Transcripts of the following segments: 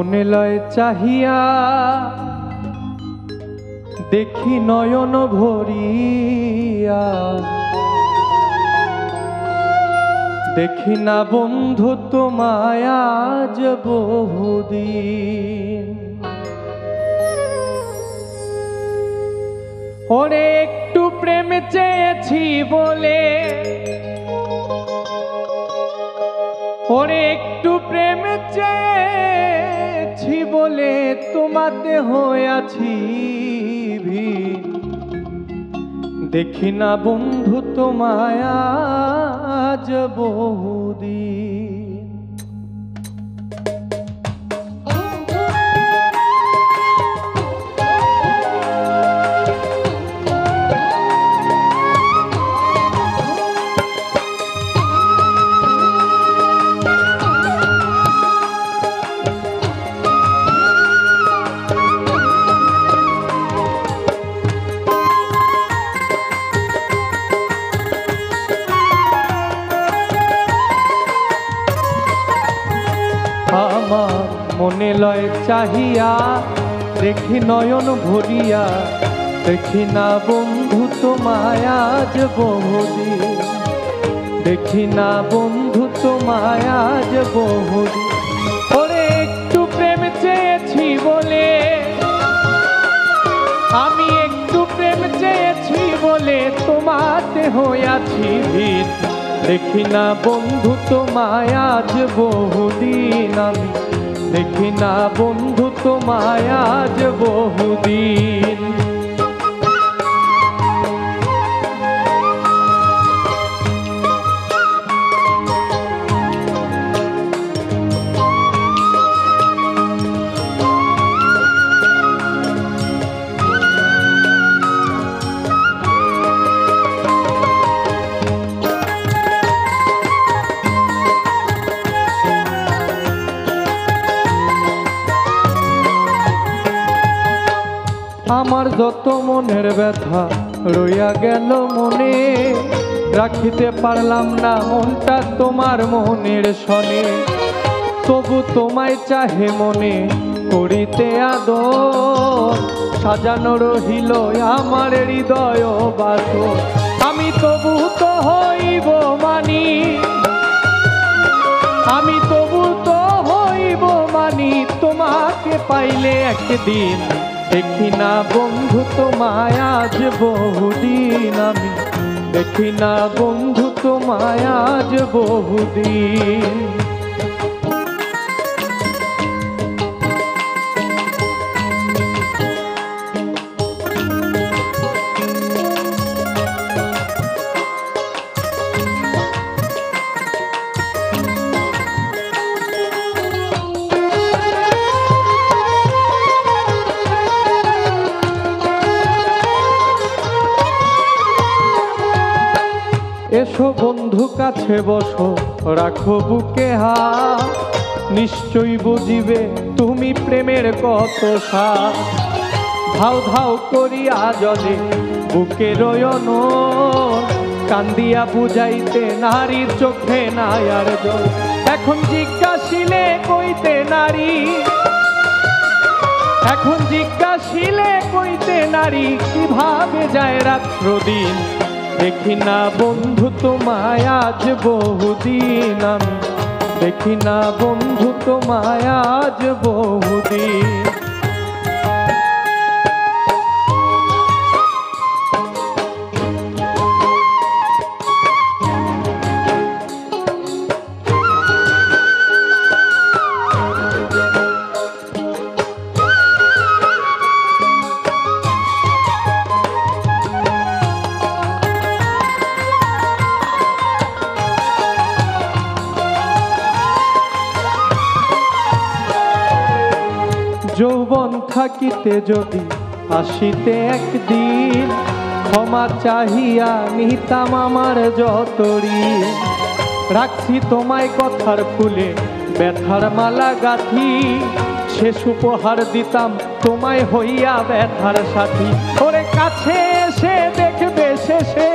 মনে লয় চাহিয়া দেখি নয়ন ভরিয়া, দেখি না বন্ধু তোমায় আজ বহুদিন। ওরে একটু প্রেম চেয়েছি বলে, ওরে একটু প্রেম চেয়েছি বলে তোমাতে হয়েছি ভিড়। দেখি না বন্ধু তোমায় আজ বহুদিন। আমার মনে লয় চাহিয়া দেখি নয়ন ভরিয়া, দেখি না বন্ধু তোমায় আজ বহুদিন। দেখি না বন্ধু তোমায় আজ বহুদিন। ওরে একটু প্রেম চেয়েছি বলে, আমি একটু প্রেম চেয়েছি বলে তোমাতে হয়েছি ভিড়। দেখি না বন্ধু তোমায় আজ বহুদিন। আমি দেখি না বন্ধু তোমায় আজ বহুদিন। আমার যত মনের ব্যথা রইয়া গেল মনে, রাখিতে পারলাম না মনটা তোমার মনের সনে। তবু তোমায় চাহে মনে করিতে আদর, সাজানো রহিল আমার হৃদয় বাসর। আমি তবু তো হইব মানি, আমি তবু তো হইব মানি তোমাকে পাইলে একদিন। দেখি না বন্ধু তোমায় আজ বহুদিন। আমি দেখি না বন্ধু তোমায় আজ বহুদিন। এসো বন্ধু কাছে বসো, রাখো বুকে হাত, নিশ্চয়ই বুঝিবে তুমি প্রেমের কত স্বাদ। ধাও ধাও করিয়া জলে বুকে রয়ন, কান্দিয়া বুঝাইতে নারীর চোখে নাই আর জল। এখন জিজ্ঞাসিলে কইতে নারী, এখন জিজ্ঞাসিলে কইতে নারী কিভাবে যায় রাত্র দিন। দেখি না বন্ধু তোমায় আজ বহুদিন। আমি দেখি না বন্ধু তোমায় আজ বহুদিন। যৌবন থাকিতে যদি আসিতে একদিন, ক্ষমা চাহিয়া নিতাম আমার যত ঋণ। রাখছি তোমায় কথার ফুলে ব্যথার মালা গাঁথি, শেষ উপহার দিতাম তোমায় হইয়া ব্যথার সাথী। ওরে কাছে এসে দেখবে শেষে,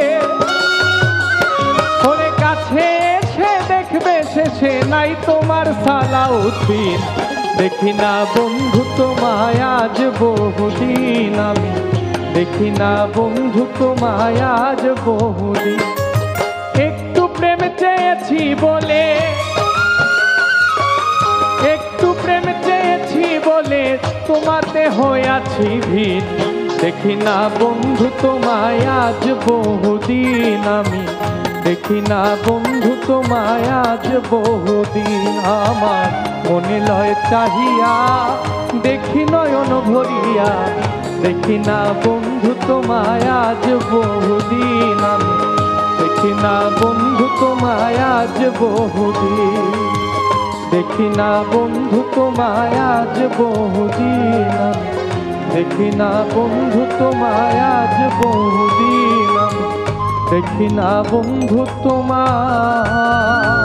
ওরে কাছে এসে দেখবে শেষে নাই তোমার সালাউদ্দিন। দেখি না বন্ধু তোমায় আজ বহুদিন আমি, দেখি না বন্ধু তোমায় আজ বহুদিন। একটু প্রেম চেয়েছি বলে, একটু প্রেম চেয়েছি বলে তোমাতে হইয়াছি ভিন। দেখি না বন্ধু তোমায় আজ বহুদিন আমি, দেখি না বন্ধু তোমায় আজ বহুদিন। আমার মনে লয় চাহিয়া দেখি নয়ন ভরিয়া, দেখি না বন্ধু তোমায় আজ বহুদিন আমি, দেখি না বন্ধু তোমায় আজ বহুদিন। দেখি না বন্ধু তোমায় আজ বহুদিন আমি, দেখি না বন্ধু তোমায় আজ বহুদিন আমি, দেখি না বন্ধু তোমায়